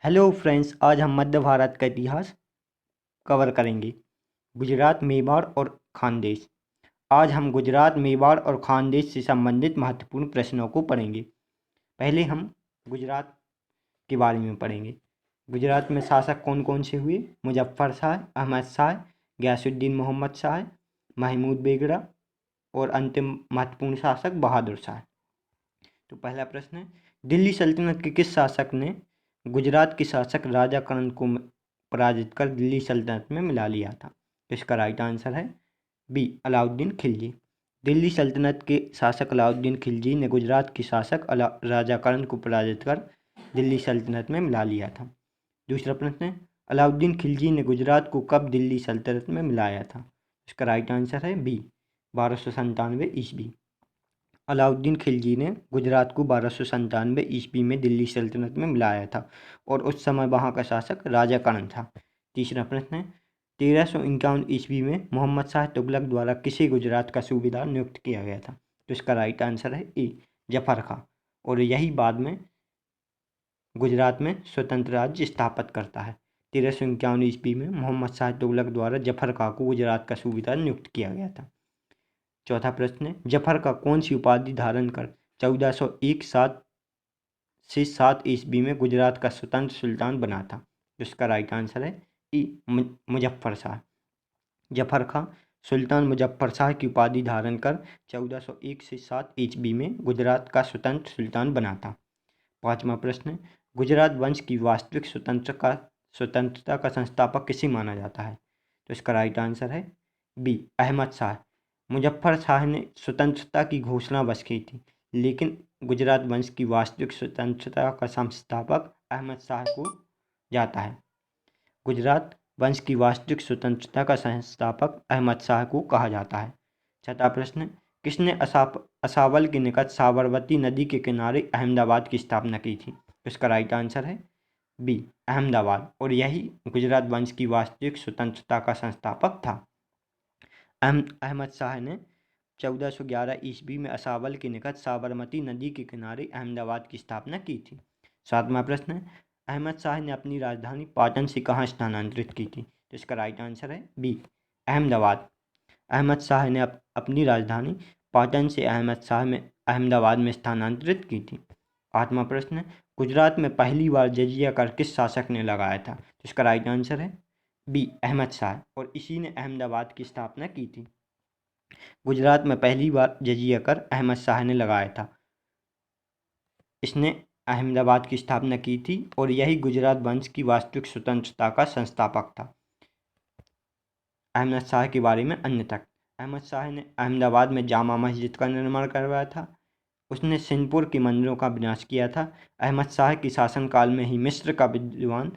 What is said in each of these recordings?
Hello friends, आज हम मध्य भारत का इतिहास कवर करेंगे। गुजरात, मेवाड़ और खानदेश। आज हम गुजरात, मेवाड़ और खानदेश से संबंधित महत्वपूर्ण प्रश्नों को पढ़ेंगे। पहले हम गुजरात के बारे में पढ़ेंगे। गुजरात में शासक कौन कौन से हुए? मुजफ्फर शाह, अहमद शाह, गयासुद्दीन मोहम्मद शाह, महमूद बेगड़ा और अंतिम महत्वपूर्ण शासक बहादुर शाह। तो पहला प्रश्न है, दिल्ली सल्तनत के किस शासक ने गुजरात के शासक राजा करण को पराजित कर दिल्ली सल्तनत में मिला लिया था? तो इसका राइट आंसर है बी, अलाउद्दीन खिलजी। दिल्ली सल्तनत के शासक अलाउद्दीन खिलजी ने गुजरात के शासक राजा करण को पराजित कर दिल्ली सल्तनत में मिला लिया था। दूसरा प्रश्न है, अलाउद्दीन खिलजी ने गुजरात को कब दिल्ली सल्तनत में मिलाया था? इसका राइट आंसर है बी, 1297 ईस्वी। अलाउद्दीन खिलजी ने गुजरात को 1297 ईस्वी में दिल्ली सल्तनत में मिलाया था और उस समय वहाँ का शासक राजा करण था। तीसरा प्रश्न है, 1351 ईस्वी में मोहम्मद शाह तुगलक द्वारा किसे गुजरात का सूबेदार नियुक्त किया गया था? तो इसका राइट आंसर है ए, जफर खां। और यही बाद में गुजरात में स्वतंत्र राज्य स्थापित करता है। 1351 ईस्वी में मोहम्मद शाह तुगलक द्वारा जफर खां को गुजरात का सूबेदार नियुक्त किया गया था। चौथा प्रश्न है, जफर का कौन सी उपाधि धारण कर 1401 से 7 ईस्वी में गुजरात का स्वतंत्र सुल्तान बना था? जिसका राइट आंसर है ई, मुजफ्फर शाह। जफर खां सुल्तान मुजफ्फर शाह की उपाधि धारण कर 1401 से 7 ईस्वी में गुजरात का स्वतंत्र सुल्तान बना था। पांचवा प्रश्न है, गुजरात वंश की वास्तविक स्वतंत्रता का संस्थापक किसे माना जाता है? तो इसका राइट आंसर है बी, अहमद शाह। मुजफ्फर शाह ने स्वतंत्रता की घोषणा बस की थी, लेकिन गुजरात वंश की वास्तविक स्वतंत्रता का संस्थापक अहमद शाह को जाता है। गुजरात वंश की वास्तविक स्वतंत्रता का संस्थापक अहमद शाह को कहा जाता है। छठा प्रश्न, किसने असावल के निकट साबरमती नदी के किनारे अहमदाबाद की स्थापना की थी? इसका राइट आंसर है बी, अहमदाबाद, और यही गुजरात वंश की वास्तविक स्वतंत्रता का संस्थापक था। अहमद शाह ने 1411 ईस्वी में असावल के निकट साबरमती नदी के किनारे अहमदाबाद की स्थापना की थी। सातवां प्रश्न है, अहमद शाह ने अपनी राजधानी पाटन से कहाँ स्थानांतरित की थी? तो इसका राइट आंसर है बी, अहमदाबाद। अहमद शाह ने अपनी राजधानी पाटन से अहमदाबाद में स्थानांतरित की थी। आठवां प्रश्न है, गुजरात में पहली बार जजिया कर किस शासक ने लगाया था? तो इसका राइट आंसर है बी, अहमद शाह, और इसी ने अहमदाबाद की स्थापना की थी। गुजरात में पहली बार जजिया कर अहमद शाह ने लगाया था। इसने अहमदाबाद की स्थापना की थी और यही गुजरात वंश की वास्तविक स्वतंत्रता का संस्थापक था। अहमद शाह के बारे में अन्य तक, अहमद शाह ने अहमदाबाद में जामा मस्जिद का निर्माण करवाया था। उसने सिंहपुर के मंदिरों का विनाश किया था। अहमद शाह के शासनकाल में ही मिस्र का विद्वान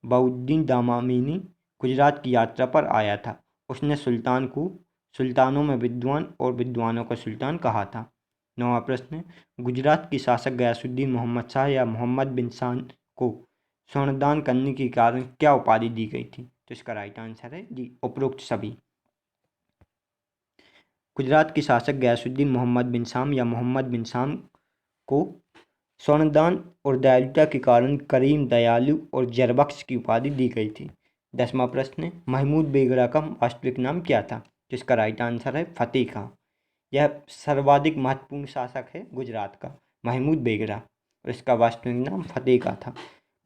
बउद्दीन दामामिनी गुजरात की यात्रा पर आया था। उसने सुल्तान को सुल्तानों में विद्वान और विद्वानों का सुल्तान कहा था। नौवां प्रश्न, गुजरात के शासक गयासुद्दीन मोहम्मद शाह या मोहम्मद बिन शाह को स्वर्णदान करने के कारण क्या उपाधि दी गई थी? तो इसका राइट आंसर है डी, उपरोक्त सभी। गुजरात के शासक गयासुद्दीन मोहम्मद बिन शाम या मोहम्मद बिन शाम को स्वर्णदान और दयालुता के कारण करीम, दयालु और जरबख्श की उपाधि दी गई थी। 10वां प्रश्न, महमूद बेगड़ा का वास्तविक नाम क्या था? जिसका राइट आंसर है फतेह खां। यह सर्वाधिक महत्वपूर्ण शासक है गुजरात का, महमूद बेगड़ा, और इसका वास्तविक नाम फतेह खां था।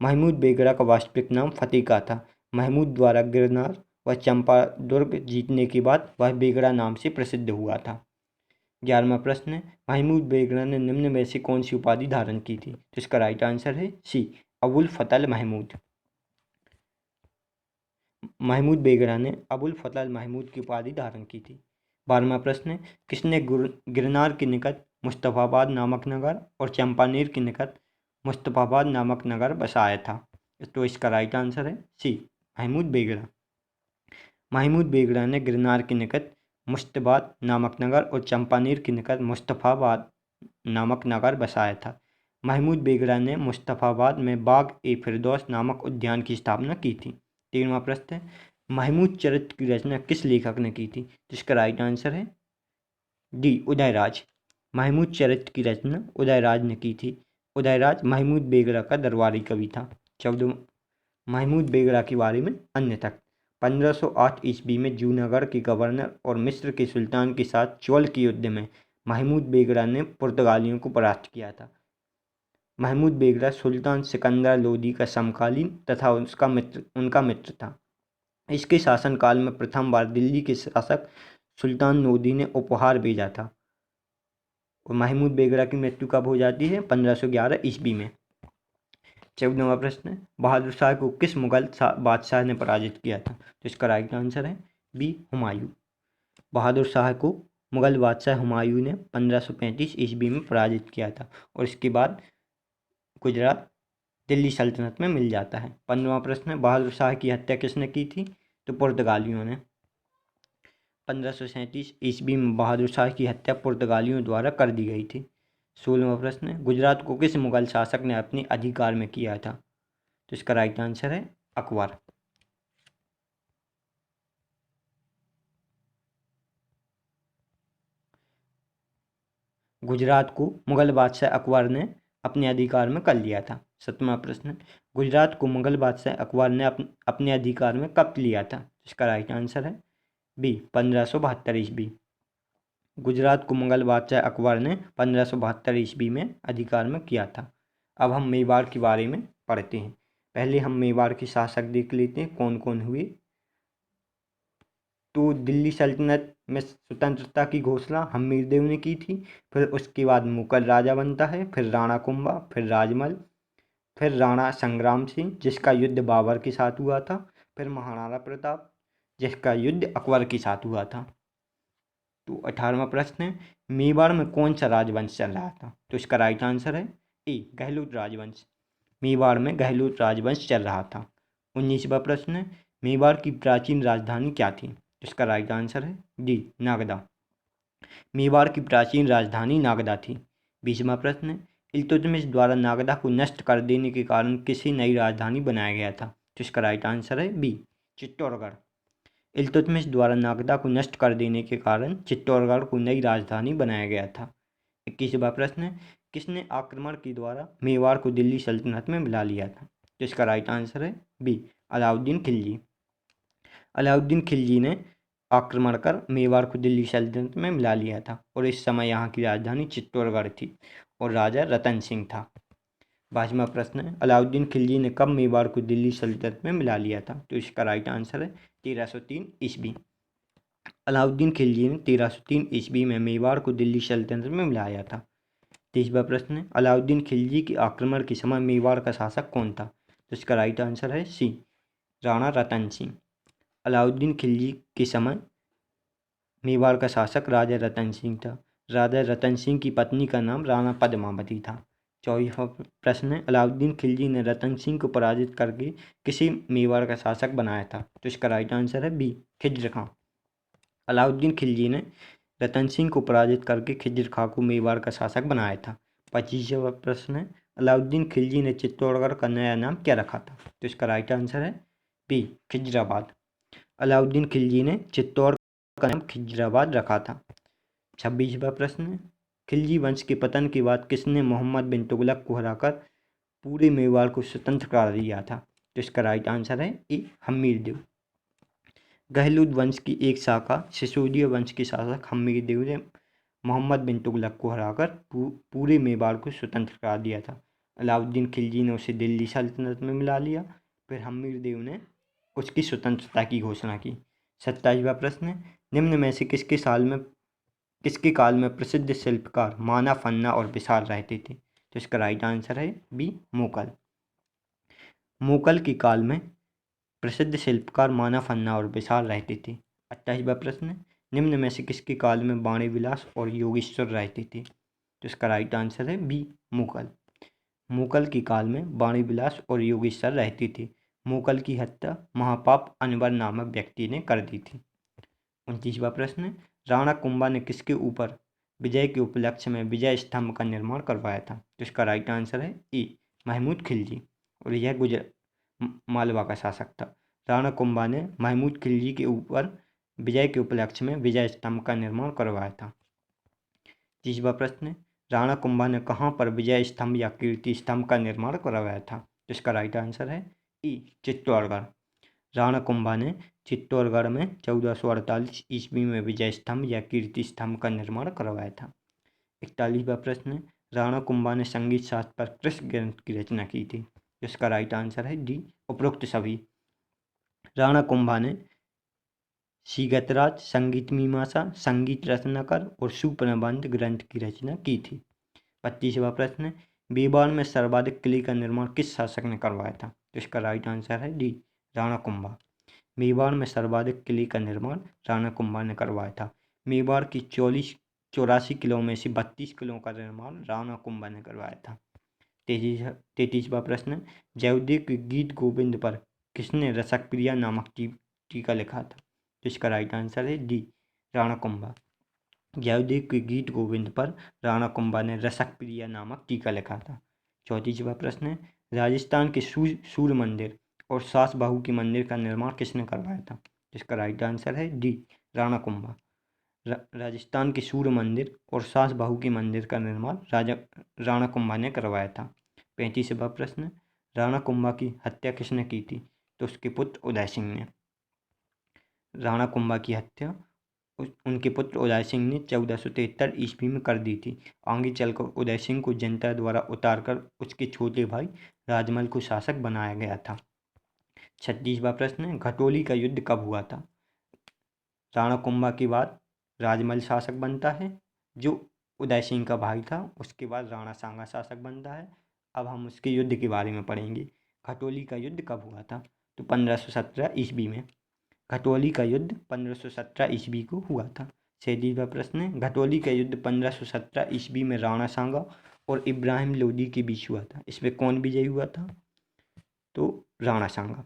महमूद बेगड़ा का वास्तविक नाम फतेह खां था। महमूद द्वारा गिरनार व चंपादुर्ग जीतने के बाद वह बेगड़ा नाम से प्रसिद्ध हुआ था। 11वां प्रश्न, महमूद बेगड़ा ने निम्न में से कौन सी उपाधि धारण की थी? तो इसका राइट आंसर है सी, अबुल फतल महमूद। महमूद बेगड़ा ने अबुल फतल महमूद की उपाधि धारण की थी। 12वां प्रश्न, किसने गिरनार के निकट मुस्तफ़ाबाद नामक नगर और चंपानेर के निकट मुस्तफ़ाबाद नामक नगर बसाया था? तो इसका राइट आंसर है सी, महमूद बेगड़ा। महमूद बेगड़ा ने गिरनार के निकट मुस्तबाद नामक नगर और चंपानेर के निकट मुस्तफ़ाबाद नामक नगर बसाया था। महमूद बेगड़ा ने मुस्तफ़ाबाद में बाग ए फिरदौस नामक उद्यान की स्थापना की थी। 13वां प्रश्न है, महमूद चरित्र की रचना किस लेखक ने की थी? जिसका राइट आंसर है डी, उदयराज। महमूद चरित्र की रचना उदयराज ने की थी। उदयराज महमूद बेगड़ा का दरबारी कवि था। 14 महमूद बेगड़ा के बारे में अन्य तक 1508 ईस्वी में जूनागढ़ के गवर्नर और मिस्र के सुल्तान के साथ चोल के युद्ध में महमूद बेगड़ा ने पुर्तगालियों को परास्त किया था। महमूद बेगड़ा सुल्तान सिकंदर लोदी का समकालीन तथा उनका मित्र था। इसके शासनकाल में प्रथम बार दिल्ली के शासक सुल्तान लोदी ने उपहार भेजा था। और महमूद बेगड़ा की मृत्यु कब हो जाती है? 1511 ईस्वी में। 14वां प्रश्न, बहादुर शाह को किस मुगल बादशाह ने पराजित किया था? तो इसका राइट आंसर है बी, हुमायूं। बहादुर शाह को मुगल बादशाह हुमायूं ने 1535 ईस्वी में पराजित किया था और इसके बाद गुजरात दिल्ली सल्तनत में मिल जाता है। 15वां प्रश्न, बहादुर शाह की हत्या किसने की थी? तो पुर्तगालियों ने। 1537 ईस्वी में बहादुर शाह की हत्या पुर्तगालियों द्वारा कर दी गई थी। 16वां प्रश्न, गुजरात को किस मुगल शासक ने अपने अधिकार में किया था? तो इसका राइट आंसर है अकबर। गुजरात को मुगल बादशाह अकबर ने अपने अधिकार में कर लिया था। 17वां प्रश्न, गुजरात को मुगल बादशाह अकबर ने अपने अधिकार में कब लिया था? इसका राइट आंसर है बी, 1572 ईस्वी। गुजरात को मुगल बादशाह अकबर ने 1572 ईस्वी में अधिकार में किया था। अब हम मेवाड़ के बारे में पढ़ते हैं। पहले हम मेवाड़ के शासक देख लेते हैं कौन कौन हुए। तो दिल्ली सल्तनत में स्वतंत्रता की घोषणा हमीरदेव ने की थी। फिर उसके बाद मुगल राजा बनता है, फिर राणा कुंभा, फिर राजमल, फिर राणा संग्राम सिंह जिसका युद्ध बाबर के साथ हुआ था, फिर महाराणा प्रताप जिसका युद्ध अकबर के साथ हुआ था। तो 18वां प्रश्न है, मेवाड़ में कौन सा राजवंश चल रहा था? तो इसका राइट आंसर है ए, गहलोत राजवंश। मेवाड़ में गहलोत राजवंश चल रहा था। 19वां प्रश्न है, मेवाड़ की प्राचीन राजधानी क्या थी? इसका राइट आंसर है डी, नागदा। मेवाड़ की प्राचीन राजधानी नागदा थी। 20वां प्रश्न है, इल्तुतमिश द्वारा नागदा को नष्ट कर देने के कारण किसी नई राजधानी बनाया गया था? तो इसका राइट आंसर है बी, चित्तौड़गढ़। इल्तुतमिश द्वारा नागदा को नष्ट कर देने के कारण चित्तौड़गढ़ को नई राजधानी बनाया गया था। 21वां प्रश्न है, किसने आक्रमण के द्वारा मेवाड़ को दिल्ली सल्तनत में मिला लिया था? तो इसका राइट आंसर है बी, अलाउद्दीन खिलजी। अलाउद्दीन खिलजी ने आक्रमण कर मेवाड़ को दिल्ली सल्तनत में मिला लिया था और इस समय यहाँ की राजधानी चित्तौड़गढ़ थी और राजा रतन सिंह था। 22वां प्रश्न है, अलाउद्दीन खिलजी ने कब मेवाड़ को दिल्ली सल्तनत में मिला लिया था? तो इसका राइट आंसर है 1303 ईस्वी। अलाउद्दीन खिलजी ने 1303 ईस्वी में मेवाड़ को दिल्ली सल्तनत में मिलाया था। 23वां प्रश्न है, अलाउद्दीन खिलजी के आक्रमण के समय मेवाड़ का शासक कौन था? तो इसका राइट आंसर है सी, राणा रतन सिंह। अलाउद्दीन खिलजी के समय मेवाड़ का शासक राजा रतन सिंह था। राजा रतन सिंह की पत्नी का नाम राणा पद्मावती था। 24वां प्रश्न है, अलाउद्दीन खिलजी ने रतन सिंह को पराजित करके किसी मेवाड़ का शासक बनाया था? तो इसका राइट आंसर है बी, खिज्र खां। अलाउद्दीन खिलजी ने रतन सिंह को पराजित करके खिज्र खां को मेवाड़ का शासक बनाया था। 25वां प्रश्न है, अलाउद्दीन खिलजी ने चित्तौड़गढ़ का नया नाम क्या रखा था? तो इसका राइट आंसर है बी, खिजराबाद। अलाउद्दीन खिलजी ने चित्तौड़ का नाम खिजराबाद रखा था। 26वां प्रश्न है, खिलजी वंश के पतन के बाद किसने मोहम्मद बिन तुगलक को हराकर पूरे मेवाड़ को स्वतंत्र कर दिया था? तो इसका राइट आंसर है ए, हमीरदेव। गहलोत वंश की एक शाखा सिसोदिया वंश के शासक हमीरदेव ने मोहम्मद बिन तुगलक को हराकर पूरे मेवाड़ को स्वतंत्र कर दिया था। अलाउद्दीन खिलजी ने उसे दिल्ली सल्तनत में मिला लिया, फिर हमीरदेव ने उसकी स्वतंत्रता की घोषणा की। 27वां प्रश्न है, निम्न में से किसके काल में प्रसिद्ध शिल्पकार माना, फन्ना और विशाल रहते थे? तो इसका राइट आंसर है बी, मुगल। मुगल के काल में प्रसिद्ध शिल्पकार माना, फन्ना और विशाल रहते थे। 28वां प्रश्न है, निम्न में से किसके काल में वाणी विलास और योगेश्वर रहते थे? तो इसका राइट आंसर है बी, मुगल। मुगल के काल में वाणी विलास और योगेश्वर रहते थे। मुगल की हत्या महापाप अनवर नामक व्यक्ति ने कर दी थी। 29वां प्रश्न है, राणा कुंभा ने किसके ऊपर विजय के उपलक्ष्य में विजय स्तंभ का निर्माण करवाया था? तो इसका राइट आंसर है ए, महमूद खिलजी, और यह मालवा का शासक था। राणा कुंभा ने महमूद खिलजी के ऊपर विजय के उपलक्ष्य में विजय स्तंभ का निर्माण करवाया था। 30वां प्रश्न है, राणा कुंभा ने कहाँ पर विजय स्तंभ या कीर्ति स्तंभ का निर्माण करवाया था? तो इसका राइट आंसर है ई चित्तौड़गढ़। राणा कुंभा ने चित्तौड़गढ़ में 1448 ईस्वी में विजय स्तंभ या कीर्ति स्तंभ का निर्माण करवाया था। 41वां प्रश्न, राणा कुंभा ने संगीत शास्त्र पर किस ग्रंथ की रचना की थी? इसका राइट आंसर है डी उपरोक्त सभी। राणा कुंभा ने सीगतराज, संगीत मीमांसा, संगीत रत्नाकर और सुप्रबंध ग्रंथ की रचना की थी। 25वां प्रश्न, मेवाड़ में सर्वाधिक किले का निर्माण किस शासक ने करवाया था? तो इसका राइट आंसर है डी राणा कुंभा। मेवाड़ में सर्वाधिक किले का निर्माण राणा कुंभा ने करवाया था। मेवाड़ की 84 किलों में से 32 किलों का निर्माण राणा कुंभा ने करवाया था। 33वां प्रश्न, जयदेव के गीत गोविंद पर किसने रसक प्रिया नामक टीका लिखा था? तो इसका राइट आंसर है डी राणा कुंभा। जयदेव के गीत गोविंद पर राणा कुंभा ने रसक प्रिया नामक टीका लिखा था। 34वां प्रश्न, राजस्थान के सूर्य मंदिर और सास बहू के मंदिर का निर्माण किसने करवाया था? इसका राइट आंसर है डी राणा कुंभा। राजस्थान के सूर्य मंदिर और सास बहू के मंदिर का निर्माण राणा कुंभा ने करवाया था। 35वां प्रश्न, राणा कुंभा की हत्या किसने की थी? तो उसके पुत्र उदय सिंह ने। राणा कुंभा की हत्या उनके पुत्र उदय सिंह ने 1473 ईस्वी में कर दी थी। आगे चलकर उदय सिंह को जनता द्वारा उतारकर उसके छोटे भाई राजमल को शासक बनाया गया था। 36वां प्रश्न, घटोली का युद्ध कब हुआ था? राणा कुंभा के बाद राजमल शासक बनता है, जो उदय सिंह का भाई था। उसके बाद राणा सांगा शासक बनता है। अब हम उसके युद्ध के बारे में पढ़ेंगे। घटोली का युद्ध कब हुआ था? तो 1517 ईस्वी में। घटोली का युद्ध 1517 ईस्वी को हुआ था। 37वां प्रश्न, घटोली का युद्ध 1517 ईस्वी में राणा सांगा और इब्राहिम लोदी के बीच हुआ था। इसमें कौन विजयी हुआ था? तो राणा सांगा।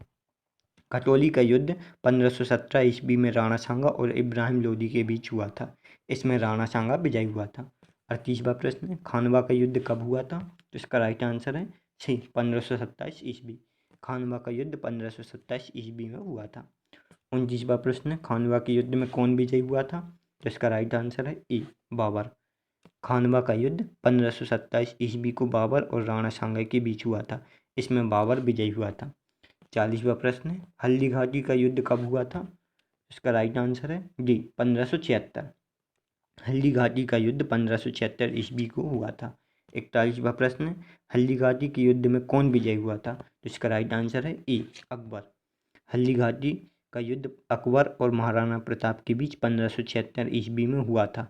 घटोली का युद्ध 1517 ईस्वी में राणा सांगा और इब्राहिम लोदी के बीच हुआ था। इसमें राणा सांगा विजयी हुआ था। 38वां प्रश्न, खानवा का युद्ध कब हुआ था? तो इसका राइट आंसर है सी 1527 ईस्वी। खानवा का युद्ध 1527 ईस्वी में हुआ था। 29वां प्रश्न, खानवा के युद्ध में कौन विजयी हुआ था? तो इसका राइट आंसर है ई बाबर। खानवा का युद्ध 1527 ईस्वी को बाबर और राणा सांगा के बीच हुआ था। इसमें बाबर विजयी हुआ था। 40वां प्रश्न, हल्दी घाटी का युद्ध कब हुआ था? इसका राइट आंसर है डी 1576। हल्दी घाटी का युद्ध 1576 ईस्वी को हुआ था। 41वां प्रश्न, हल्दी घाटी के युद्ध में कौन विजयी हुआ था? तो इसका राइट आंसर है ई अकबर। हल्दी घाटी का युद्ध अकबर और महाराणा प्रताप के बीच 1576 ईस्वी में हुआ था।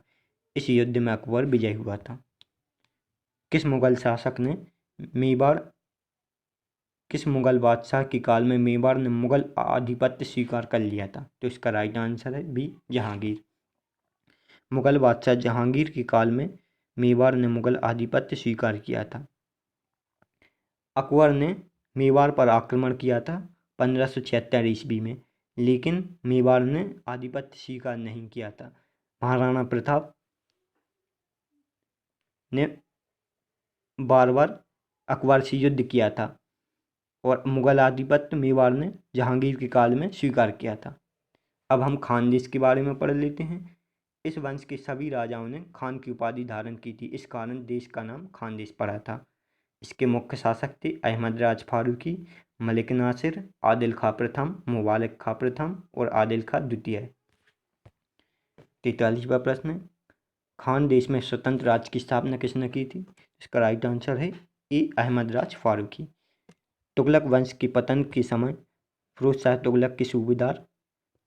इस युद्ध में अकबर विजयी हुआ था। किस मुगल शासक ने मेवाड़ किस मुगल बादशाह के काल में मेवाड़ ने मुगल आधिपत्य स्वीकार कर लिया था? तो इसका राइट आंसर है बी जहांगीर। मुगल बादशाह जहांगीर के काल में मेवाड़ ने मुगल आधिपत्य स्वीकार किया था। अकबर ने मेवाड़ पर आक्रमण किया था 1576 ईस्वी में, लेकिन मेवाड़ ने आधिपत्य स्वीकार नहीं किया था। महाराणा प्रताप ने बार बार अकबर से युद्ध किया था और मुगल आधिपत्य मेवाड़ ने जहांगीर के काल में स्वीकार किया था। अब हम खानदेश के बारे में पढ़ लेते हैं। इस वंश के सभी राजाओं ने खान की उपाधि धारण की थी। इस कारण देश का नाम खानदेश पड़ा था। इसके मुख्य शासक थे अहमद राज फारूकी, मलिक नासिर, आदिल खां प्रथम, मुबारक खां प्रथम और आदिल खां द्वितीय। 43वां प्रश्न, खानदेश में स्वतंत्र राज्य की स्थापना किसने की थी? इसका राइट आंसर है ए अहमद राज फारूकी। तुगलक वंश के पतन के समय फिरोज शाह तुगलक के सूबेदार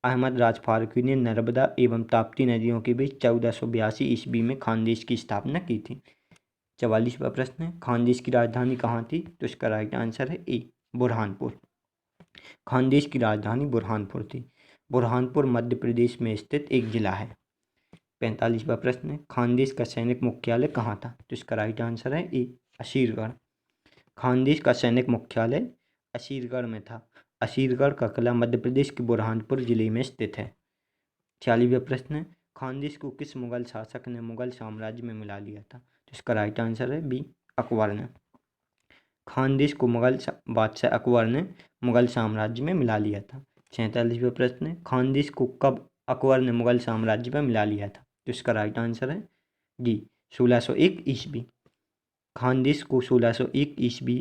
अहमद राज फारूकी ने नर्मदा एवं ताप्ती नदियों के बीच 1482 ईस्वी में खानदेश की स्थापना की थी। 44वां प्रश्न, खानदेश की राजधानी कहाँ थी? तो इसका राइट आंसर है ए बुरहानपुर। खानदेश की राजधानी बुरहानपुर थी। बुरहानपुर मध्य प्रदेश में स्थित एक जिला है। 45वां प्रश्न, खानदेश का सैनिक मुख्यालय कहाँ था? तो इसका राइट आंसर है ए असीरगढ़। खानदेश का सैनिक मुख्यालय असीरगढ़ में था। असीरगढ़ का किला मध्य प्रदेश के बुरहानपुर जिले में स्थित है। 46वां प्रश्न, खानदेश को किस मुगल शासक ने मुगल साम्राज्य में मिला लिया था? तो इसका राइट आंसर है बी अकबर ने। खानदेश को मुगल बादशाह अकबर ने मुगल साम्राज्य में मिला लिया था। 47वां प्रश्न, खानदेश को कब अकबर ने मुगल साम्राज्य में मिला लिया था? तो इसका राइट आंसर है डी 1601 ईस्वी। खानदेश को 1601 ईस्वी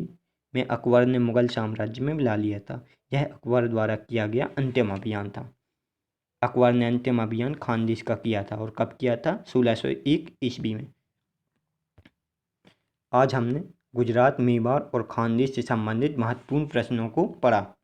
में अकबर ने मुगल साम्राज्य में मिला लिया था। यह अकबर द्वारा किया गया अंतिम अभियान था। अकबर ने अंतिम अभियान खानदेश का किया था और कब किया था? 1601 ईस्वी में। आज हमने गुजरात, मेवाड़ और खानदेश से संबंधित महत्वपूर्ण प्रश्नों को पढ़ा।